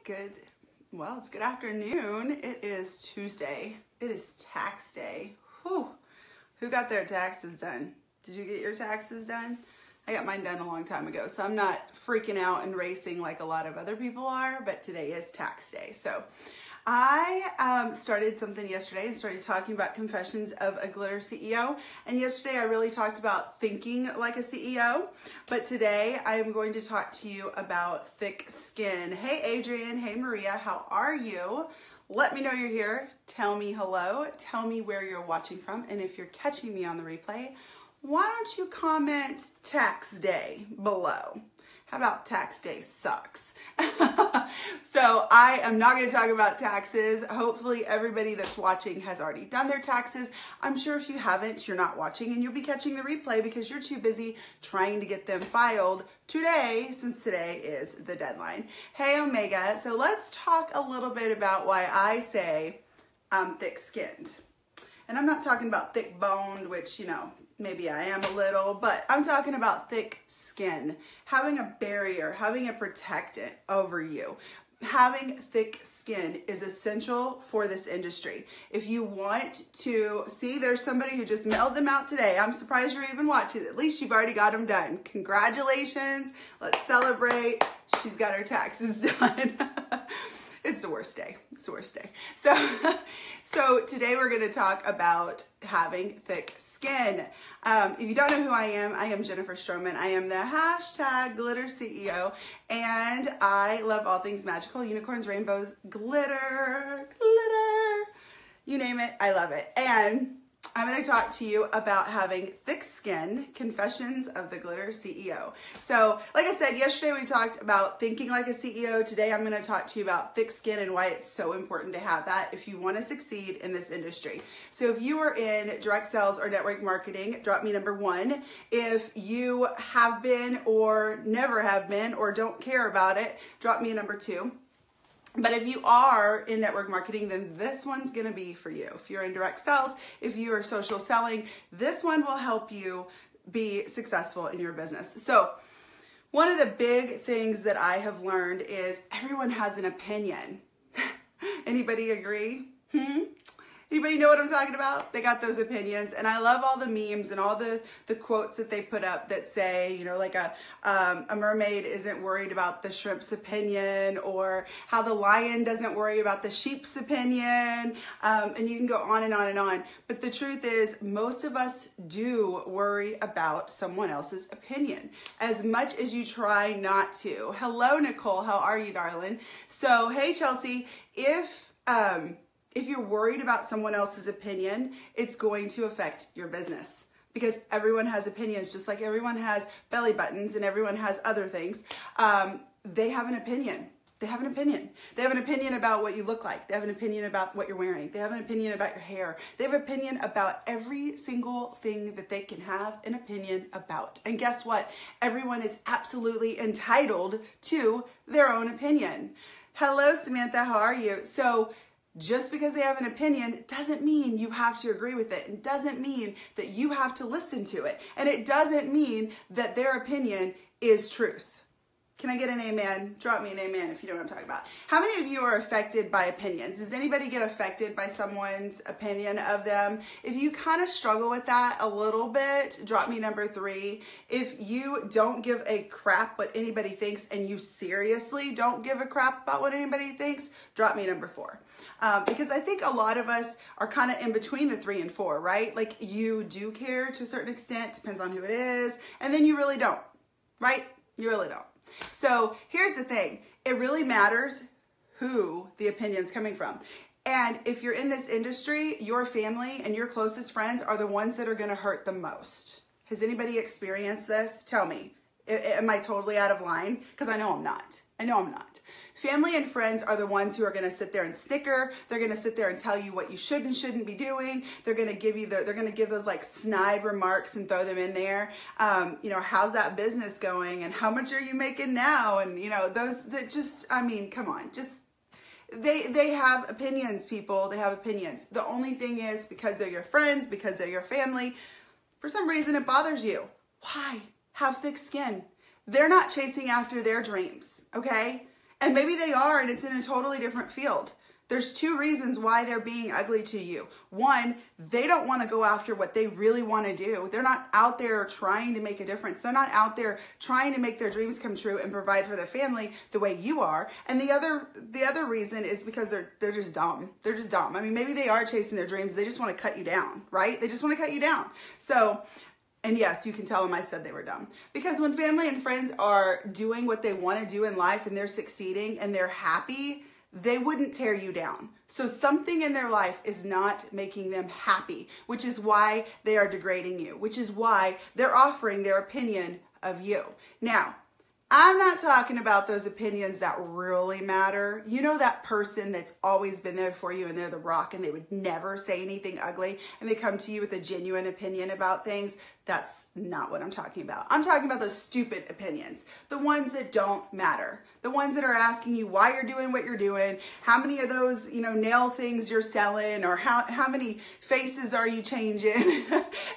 It's good afternoon. It is Tuesday. It is tax day. Whew. Who got their taxes done? Did you get your taxes done? I got mine done a long time ago, so I'm not freaking out and racing like a lot of other people are, but today is tax day. So I started something yesterday and started talking about Confessions of a Glitter CEO. And yesterday I really talked about thinking like a CEO, but today I am going to talk to you about thick skin. Hey Adrian, hey Maria, how are you? Let me know you're here. Tell me hello. Tell me where you're watching from. And if you're catching me on the replay, why don't you comment tax day below? How about tax day sucks? So I am not going to talk about taxes. Hopefully everybody that's watching has already done their taxes. I'm sure if you haven't, you're not watching and you'll be catching the replay because you're too busy trying to get them filed today, since today is the deadline. Hey Omega, so let's talk a little bit about why I say I'm thick-skinned. And I'm not talking about thick-boned, which, you know, maybe I am a little, but I'm talking about thick skin, having a barrier, having a protectant over you. Having thick skin is essential for this industry. If you want to see, there's somebody who just mailed them out today. I'm surprised you're even watching. At least you've already got them done. Congratulations. Let's celebrate. She's got her taxes done. It's the worst day. It's the worst day. So today we're going to talk about having thick skin. If you don't know who I am Jennifer Stroman. I am the hashtag glitter CEO, and I love all things magical, unicorns, rainbows, glitter, you name it, I love it. And I'm going to talk to you about having thick skin, Confessions of the Glitter CEO. So, like I said, yesterday we talked about thinking like a CEO. Today I'm going to talk to you about thick skin and why it's so important to have that if you want to succeed in this industry. So if you are in direct sales or network marketing, drop me number 1. If you have been or never have been or don't care about it, drop me a number 2. But if you are in network marketing, then this one's going to be for you. If you're in direct sales, if you are social selling, this one will help you be successful in your business. So one of the big things that I have learned is everyone has an opinion. Anybody agree? Anybody know what I'm talking about? They got those opinions, and I love all the memes and all the quotes that they put up that say, you know, like a mermaid isn't worried about the shrimp's opinion, or how the lion doesn't worry about the sheep's opinion, and you can go on and on and on. But the truth is, most of us do worry about someone else's opinion, as much as you try not to. Hello, Nicole. How are you, darling? So, hey, Chelsea, if you're worried about someone else's opinion, it's going to affect your business, because everyone has opinions, just like everyone has belly buttons and everyone has other things. They have an opinion. They have an opinion. They have an opinion about what you look like. They have an opinion about what you're wearing. They have an opinion about your hair. They have an opinion about every single thing that they can have an opinion about. And guess what? Everyone is absolutely entitled to their own opinion. Hello, Samantha. How are you? So, just because they have an opinion doesn't mean you have to agree with it. It doesn't mean that you have to listen to it. And it doesn't mean that their opinion is truth. Can I get an amen? Drop me an amen if you know what I'm talking about. How many of you are affected by opinions? Does anybody get affected by someone's opinion of them? If you kind of struggle with that a little bit, drop me number 3. If you don't give a crap what anybody thinks and you seriously don't give a crap about what anybody thinks, drop me number 4. Because I think a lot of us are kind of in between the 3 and 4, right? Like, you do care to a certain extent, depends on who it is, and then you really don't, right? You really don't. So here's the thing. It really matters who the opinion's coming from. And if you're in this industry, your family and your closest friends are the ones that are going to hurt the most. Has anybody experienced this? Tell me. Am I totally out of line? Because I know I'm not. I know I'm not. Family and friends are the ones who are going to sit there and snicker. They're going to sit there and tell you what you should and shouldn't be doing. They're going to give you they're going to give those like snide remarks and throw them in there. You know, how's that business going? And how much are you making now? And you know, those that just, I mean, come on, just, they have opinions, people. They have opinions. The only thing is, because they're your friends, because they're your family, for some reason it bothers you. Why? Have thick skin. They're not chasing after their dreams, okay? And maybe they are, and it's in a totally different field. There's two reasons why they're being ugly to you. One, they don't want to go after what they really want to do. They're not out there trying to make a difference. They're not out there trying to make their dreams come true and provide for their family the way you are. And the other reason is because they're just dumb. They're just dumb. I mean, maybe they are chasing their dreams. They just want to cut you down, right? They just want to cut you down. So, and yes, you can tell them I said they were dumb. Because when family and friends are doing what they want to do in life and they're succeeding and they're happy, they wouldn't tear you down. So something in their life is not making them happy, which is why they are degrading you, which is why they're offering their opinion of you. Now, I'm not talking about those opinions that really matter. You know, that person that's always been there for you and they're the rock and they would never say anything ugly and they come to you with a genuine opinion about things. That's not what I'm talking about. I'm talking about those stupid opinions, the ones that don't matter, the ones that are asking you why you're doing what you're doing, how many of those, nail things you're selling, or how many faces are you changing?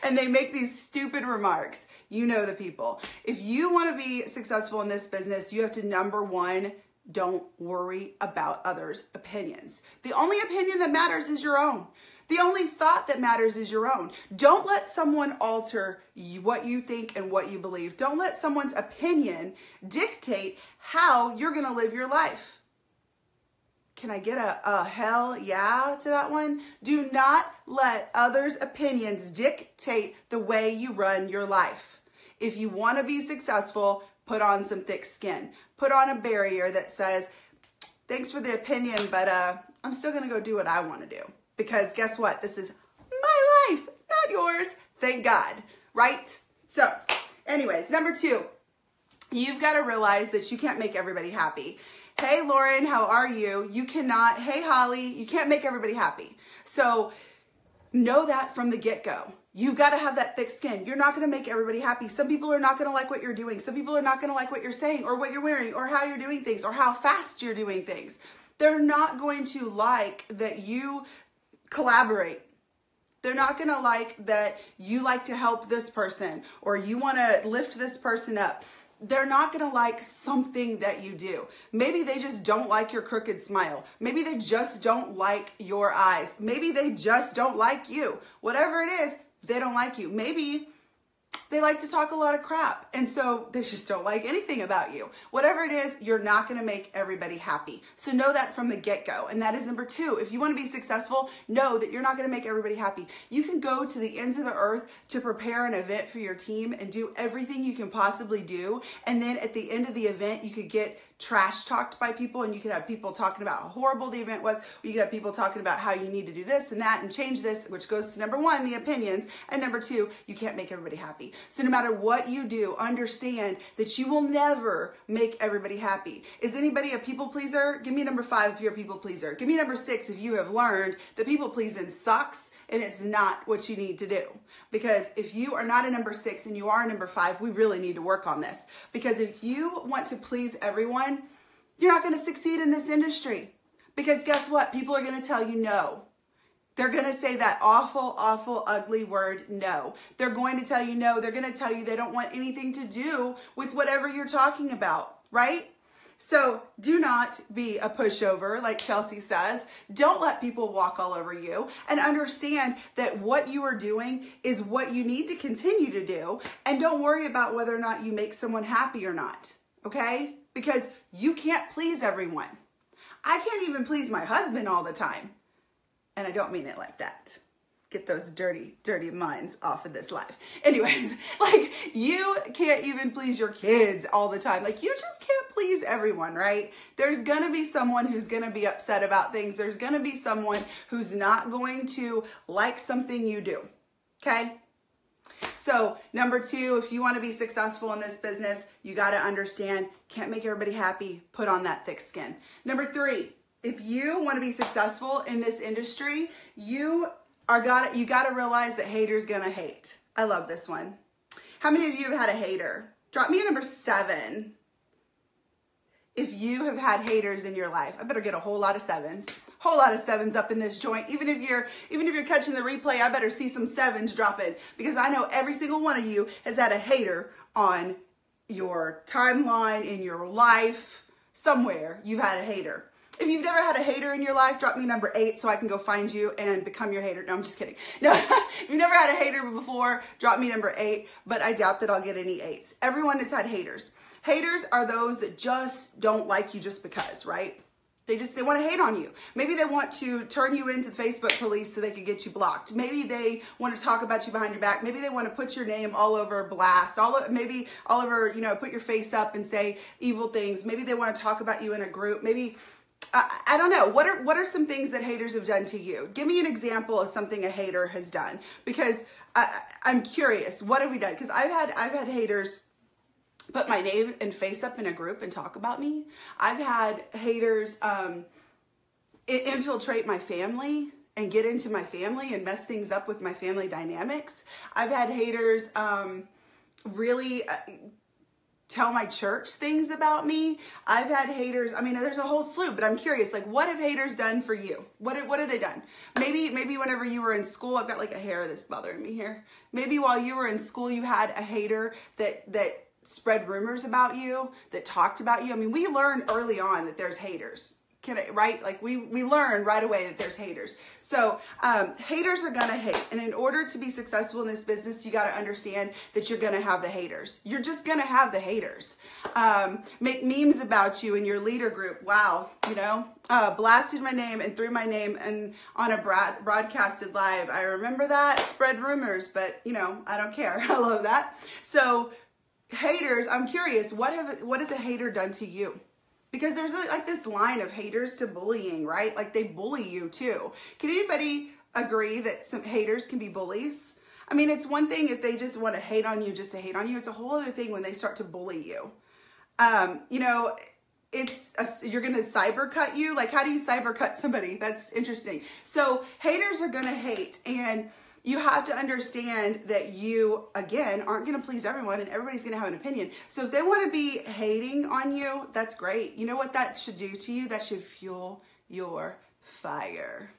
And they make these stupid remarks. You know the people. If you want to be successful in this business, you have to, number one, don't worry about others' opinions. The only opinion that matters is your own. The only thought that matters is your own. Don't let someone alter what you think and what you believe. Don't let someone's opinion dictate how you're going to live your life. Can I get a hell yeah to that one? Do not let others' opinions dictate the way you run your life. If you want to be successful, put on some thick skin. Put on a barrier that says, thanks for the opinion, but I'm still going to go do what I want to do. Because guess what? This is my life, not yours. Thank God, right? So anyways, number two, you've got to realize that you can't make everybody happy. Hey, Lauren, how are you? You cannot. Hey, Holly, you can't make everybody happy. So know that from the get-go. You've got to have that thick skin. You're not going to make everybody happy. Some people are not going to like what you're doing. Some people are not going to like what you're saying or what you're wearing or how you're doing things or how fast you're doing things. They're not going to like that you collaborate. They're not going to like that you like to help this person or you want to lift this person up. They're not going to like something that you do. Maybe they just don't like your crooked smile. Maybe they just don't like your eyes. Maybe they just don't like you. Whatever it is, they don't like you. Maybe they like to talk a lot of crap, and so they just don't like anything about you. Whatever it is, you're not going to make everybody happy. So know that from the get-go, and that is number two. If you want to be successful, know that you're not going to make everybody happy. You can go to the ends of the earth to prepare an event for your team and do everything you can possibly do, and then at the end of the event, you could get trash talked by people, and you could have people talking about how horrible the event was, or you could have people talking about how you need to do this and that and change this, which goes to number one, the opinions, and number two, you can't make everybody happy. So no matter what you do, understand that you will never make everybody happy. Is anybody a people pleaser? Give me number 5 if you're a people pleaser. Give me number 6 if you have learned that people pleasing sucks and it's not what you need to do. Because if you are not a number 6 and you are a number 5, we really need to work on this. Because if you want to please everyone, you're not going to succeed in this industry. Because guess what? People are going to tell you no. They're going to say that awful, awful, ugly word, no. They're going to tell you no. They're going to tell you they don't want anything to do with whatever you're talking about, right? So do not be a pushover, like Chelsea says. Don't let people walk all over you, and understand that what you are doing is what you need to continue to do. And don't worry about whether or not you make someone happy or not, okay? Because you can't please everyone. I can't even please my husband all the time. And I don't mean it like that. Get those dirty, dirty minds off of this life. Anyways, like, you can't even please your kids all the time. Like, you just can't please everyone, right? There's gonna be someone who's gonna be upset about things. There's gonna be someone who's not going to like something you do, okay? So number 2, if you want to be successful in this business, you got to understand, can't make everybody happy, put on that thick skin. Number 3, if you want to be successful in this industry, you got to realize that haters gonna hate. I love this one. How many of you have had a hater? Drop me a number 7. If you have had haters in your life, I better get a whole lot of 7s. Whole lot of 7s up in this joint. Even if you're catching the replay, I better see some 7s dropping, because I know every single one of you has had a hater on your timeline, in your life. somewhere you've had a hater. If you've never had a hater in your life, drop me number 8 so I can go find you and become your hater. No, I'm just kidding. No, if you've never had a hater before, drop me number 8, but I doubt that I'll get any 8s. Everyone has had haters. Haters are those that just don't like you just because, right? They want to hate on you. Maybe they want to turn you into the Facebook police so they can get you blocked. Maybe they want to talk about you behind your back. Maybe they want to put your name all over blast, maybe all over, put your face up and say evil things. Maybe they want to talk about you in a group. Maybe, I don't know. What are some things that haters have done to you? Give me an example of something a hater has done, because I'm curious. What have we done? Because I've had haters put my name and face up in a group and talk about me. I've had haters infiltrate my family and get into my family and mess things up with my family dynamics. I've had haters really tell my church things about me. I've had haters, there's a whole slew, but I'm curious, like, what have haters done for you? What have they done? Maybe whenever you were in school, I've got like a hair that's bothering me here. Maybe while you were in school, you had a hater that spread rumors about you, that talked about you. We learn early on that there's haters. Right? Like we learn right away that there's haters. So haters are gonna hate. And in order to be successful in this business, you gotta understand that you're gonna have the haters. You're just gonna have the haters. Make memes about you in your leader group. Wow, blasted my name and threw my name and on a broadcasted live. I remember that. Spread rumors, but I don't care. I love that. So haters, I'm curious, what has a hater done to you? Because there's like this line of haters to bullying, right? Like they bully you too. Can anybody agree that some haters can be bullies? It's one thing if they just want to hate on you just to hate on you. It's a whole other thing when they start to bully you. You're going to cyber cut you. Like, how do you cyber cut somebody? That's interesting. So haters are going to hate, and you have to understand that you, again, aren't going to please everyone, and everybody's going to have an opinion. So if they want to be hating on you, that's great. You know what that should do to you? That should fuel your fire.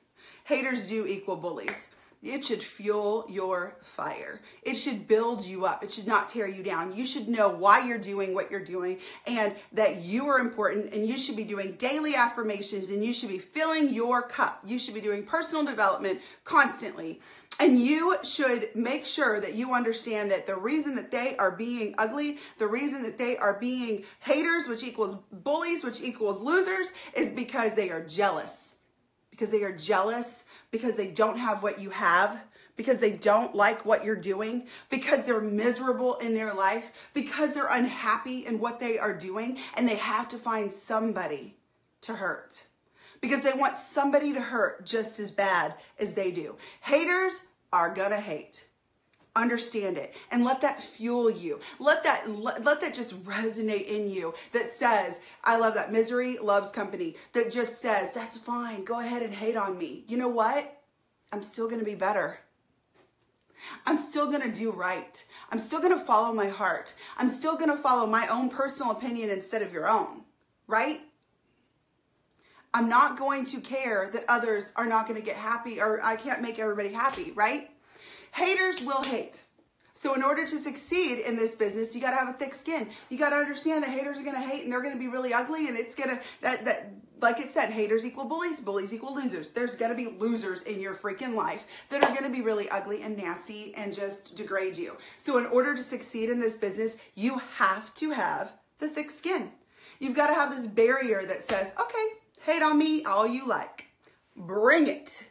Haters do equal bullies. It should fuel your fire. It should build you up. It should not tear you down. You should know why you're doing what you're doing, and that you are important, and you should be doing daily affirmations, and you should be filling your cup. You should be doing personal development constantly. And you should make sure that you understand that the reason that they are being ugly, the reason that they are being haters, which equals bullies, which equals losers, is because they are jealous. Because they are jealous, because they don't have what you have, because they don't like what you're doing, because they're miserable in their life, because they're unhappy in what they are doing, and they have to find somebody to hurt. Because they want somebody to hurt just as bad as they do. Haters are gonna hate. Understand it, and let that fuel you. Let that just resonate in you, that says, I love that. Misery loves company. That just says, that's fine. Go ahead and hate on me. You know what? I'm still gonna be better. I'm still gonna do right. I'm still gonna follow my heart. I'm still gonna follow my own personal opinion instead of your own, right? I'm not going to care that others are not going to get happy, or I can't make everybody happy, right? Haters will hate. So in order to succeed in this business, you got to have a thick skin. You got to understand that haters are going to hate, and they're going to be really ugly, and it's going to, like it said, haters equal bullies, bullies equal losers. There's going to be losers in your freaking life that are going to be really ugly and nasty and just degrade you. So in order to succeed in this business, you have to have the thick skin. You've got to have this barrier that says, okay, hate on me all you like. Bring it.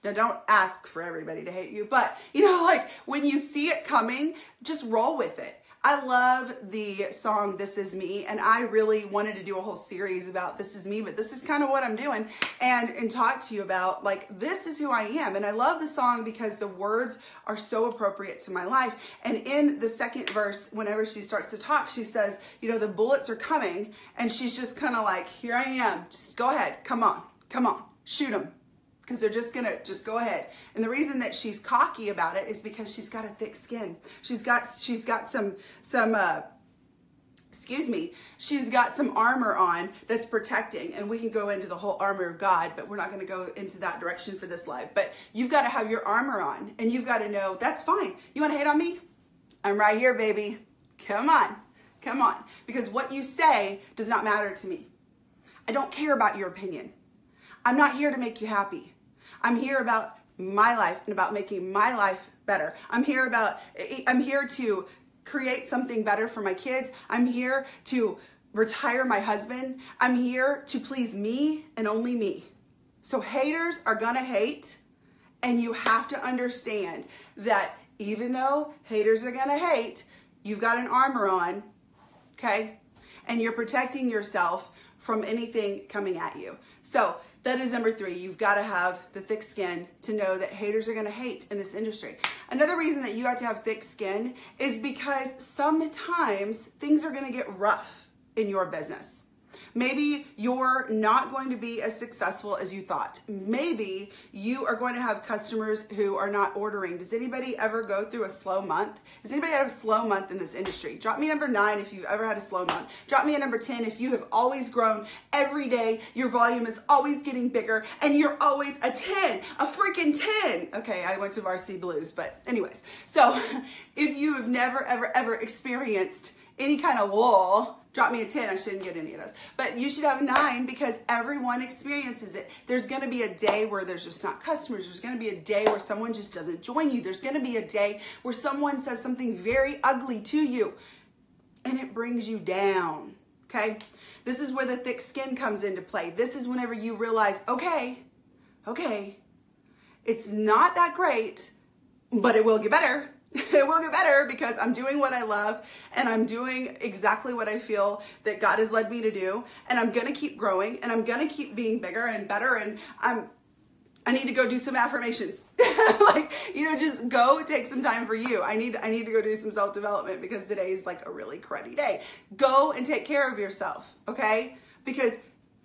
Now, don't ask for everybody to hate you, but like when you see it coming, just roll with it. I love the song This Is Me, and I really wanted to do a whole series about This Is Me, but this is kind of what I'm doing, and talk to you about, like, this is who I am. And I love the song because the words are so appropriate to my life. And in the second verse, whenever she starts to talk, she says, the bullets are coming, and she's just kind of like, here I am, just go ahead, come on, shoot them. Because they're just gonna go ahead. And the reason that she's cocky about it is because she's got a thick skin. She's got she's got some armor on that's protecting. And we can go into the whole armor of God, but we're not gonna go into that direction for this live. But you've got to have your armor on, and you've got to know that's fine. You want to hate on me? I'm right here, baby. Come on. Because what you say does not matter to me. I don't care about your opinion. I'm not here to make you happy. I'm here about my life and about making my life better. I'm here to create something better for my kids. I'm here to retire my husband. I'm here to please me and only me. So haters are gonna hate, and you have to understand that even though haters are gonna hate, you've got an armor on, okay? And you're protecting yourself from anything coming at you. So that is number 3. You've got to have the thick skin to know that haters are going to hate in this industry. Another reason that you have to have thick skin is because sometimes things are going to get rough in your business. Maybe you're not going to be as successful as you thought. Maybe you are going to have customers who are not ordering. Does anybody ever go through a slow month? Does anybody have a slow month in this industry? Drop me number 9 if you've ever had a slow month. Drop me a number 10 if you have always grown every day. Your volume is always getting bigger and you're always a 10, a freaking 10. Okay, I went to Varsity Blues, but anyways. So if you have never, ever, ever experienced any kind of lull, drop me a 10. I shouldn't get any of those. But you should have a 9 because everyone experiences it. There's going to be a day where there's just not customers. There's going to be a day where someone just doesn't join you. There's going to be a day where someone says something very ugly to you and it brings you down. Okay? This is where the thick skin comes into play. This is whenever you realize, okay, it's not that great, but it will get better. It will get better because I'm doing what I love and I'm doing exactly what I feel that God has led me to do. And I'm going to keep growing and I'm going to keep being bigger and better. And I need to go do some affirmations. Like, just go take some time for you. I need to go do some self-development because today is like a really cruddy day. Go and take care of yourself. Okay. Because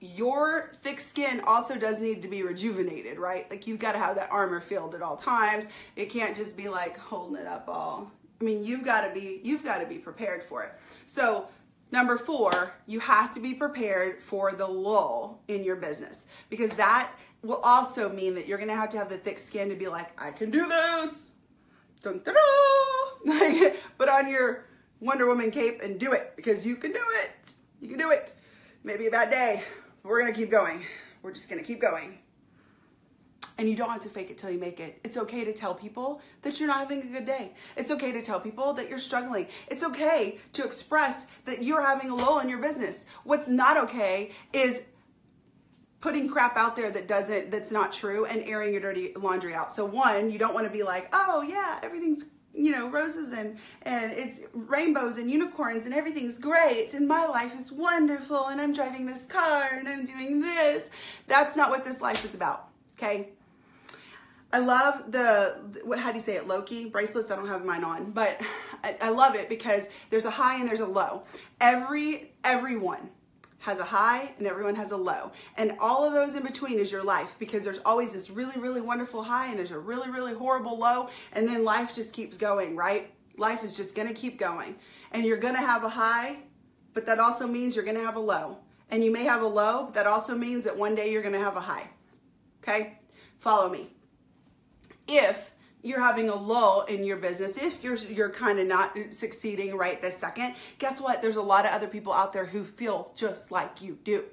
your thick skin also does need to be rejuvenated, right? Like you've got to have that armor filled at all times. It can't just be like holding it up all. I mean, you've got to be prepared for it. So number 4, you have to be prepared for the lull in your business because that will also mean that you're going to have the thick skin to be like, I can do this. Dun, dun, dun. Like, put on your Wonder Woman cape and do it because you can do it. You can do it. Maybe a bad day. We're going to keep going. We're just going to keep going. And you don't have to fake it till you make it. It's okay to tell people that you're not having a good day. It's okay to tell people that you're struggling. It's okay to express that you're having a lull in your business. What's not okay is putting crap out there that's not true and airing your dirty laundry out. So 1, you don't want to be like, oh yeah, everything's roses and it's rainbows and unicorns and everything's great and my life is wonderful and I'm driving this car and I'm doing this. That's not what this life is about, okay? I love how do you say it, Loki? Bracelets, I don't have mine on, but I love it because there's a high and there's a low. Everyone has a high and everyone has a low. And all of those in between is your life because there's always this really, really wonderful high and there's a really, really horrible low. And then life just keeps going, right? Life is just going to keep going. And you're going to have a high, but that also means you're going to have a low. And you may have a low, but that also means that one day you're going to have a high. Okay? Follow me. If you're having a lull in your business, if you're kind of not succeeding right this second, guess what? There's a lot of other people out there who feel just like you do.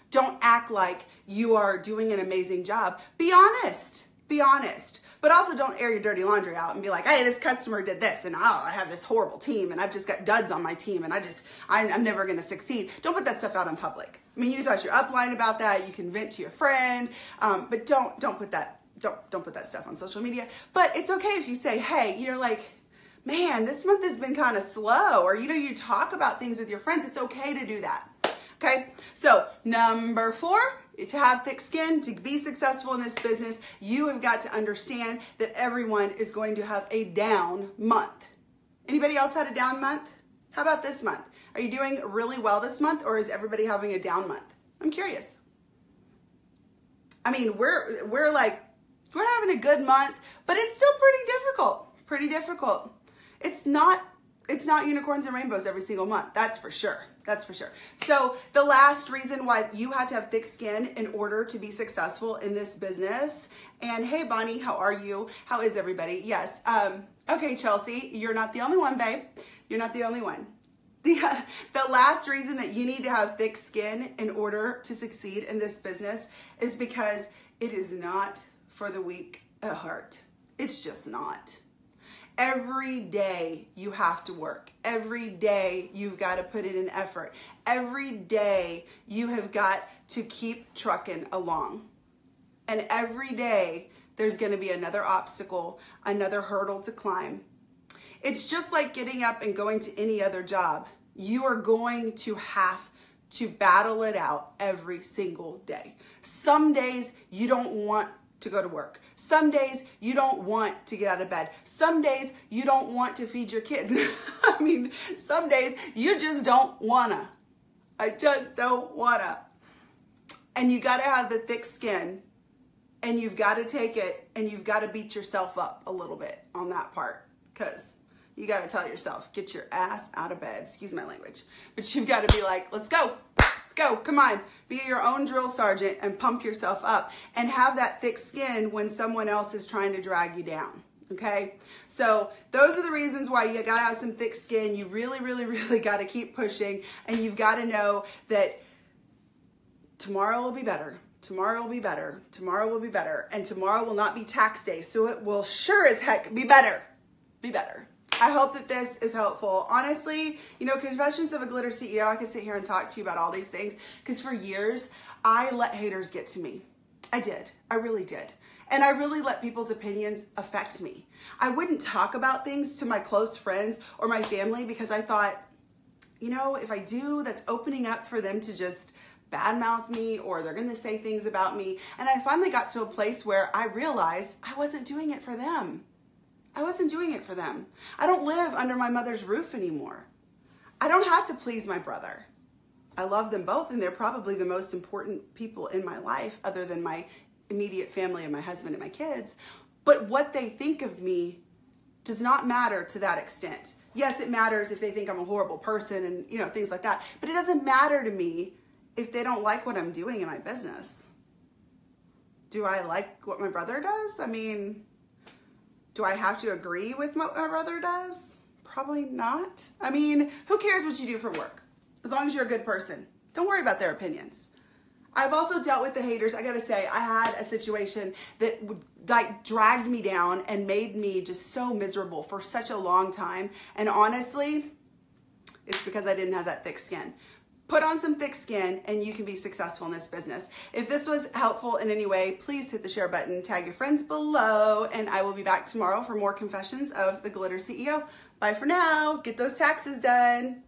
Don't act like you are doing an amazing job. Be honest. Be honest. But also don't air your dirty laundry out and be like, hey, this customer did this and I have this horrible team and I've just got duds on my team and I'm never going to succeed. Don't put that stuff out in public. I mean, you can talk to your upline about that. You can vent to your friend, but don't put that. Don't put that stuff on social media. But it's okay if you say, hey, man, this month has been kind of slow. Or, you talk about things with your friends. It's okay to do that. Okay. So number 4, to have thick skin, to be successful in this business, you have got to understand that everyone is going to have a down month. Anybody else had a down month? How about this month? Are you doing really well this month or is everybody having a down month? I'm curious. I mean, we're having a good month, but it's still pretty difficult. It's not unicorns and rainbows every single month. That's for sure. So the last reason why you have to have thick skin in order to be successful in this business. And hey, Bonnie, how are you? How is everybody? Yes. Okay, Chelsea, you're not the only one, babe. You're not the only one. The last reason that you need to have thick skin in order to succeed in this business is because it is not for the weak at heart. It's just not. Every day you have to work. Every day you've got to put in an effort. Every day you have got to keep trucking along. And every day there's going to be another obstacle, another hurdle to climb. It's just like getting up and going to any other job. You are going to have to battle it out every single day. Some days you don't want to go to work. Some days you don't want to get out of bed. Some days you don't want to feed your kids. I mean, some days you just don't wanna. I just don't wanna. And you gotta have the thick skin, and you've gotta take it, and you've gotta beat yourself up a little bit on that part, because you gotta tell yourself, get your ass out of bed, excuse my language. But you've gotta be like, let's go. Let's go, come on, be your own drill sergeant and pump yourself up and have that thick skin when someone else is trying to drag you down, okay? So those are the reasons why you gotta have some thick skin. You really, really, really gotta keep pushing, and you've gotta know that tomorrow will be better. Tomorrow will be better. Tomorrow will be better. And tomorrow will not be tax day, so it will sure as heck be better. Be better. I hope that this is helpful. Honestly, you know, Confessions of a Glitter CEO, I could sit here and talk to you about all these things because for years, I let haters get to me. I did. I really did. And I really let people's opinions affect me. I wouldn't talk about things to my close friends or my family because I thought, you know, if I do, that's opening up for them to just badmouth me, or they're going to say things about me. And I finally got to a place where I realized I wasn't doing it for them. I wasn't doing it for them. I don't live under my mother's roof anymore. I don't have to please my brother. I love them both, and they're probably the most important people in my life other than my immediate family and my husband and my kids. But what they think of me does not matter to that extent. Yes, it matters if they think I'm a horrible person and, you know, things like that. But it doesn't matter to me if they don't like what I'm doing in my business. Do I like what my brother does? I mean, do I have to agree with what my brother does? Probably not. I mean, who cares what you do for work? As long as you're a good person. Don't worry about their opinions. I've also dealt with the haters. I gotta say, I had a situation that like dragged me down and made me just so miserable for such a long time. And honestly, it's because I didn't have that thick skin. Put on some thick skin and you can be successful in this business. If this was helpful in any way, please hit the share button, tag your friends below, and I will be back tomorrow for more Confessions of the Glitter CEO. Bye for now. Get those taxes done.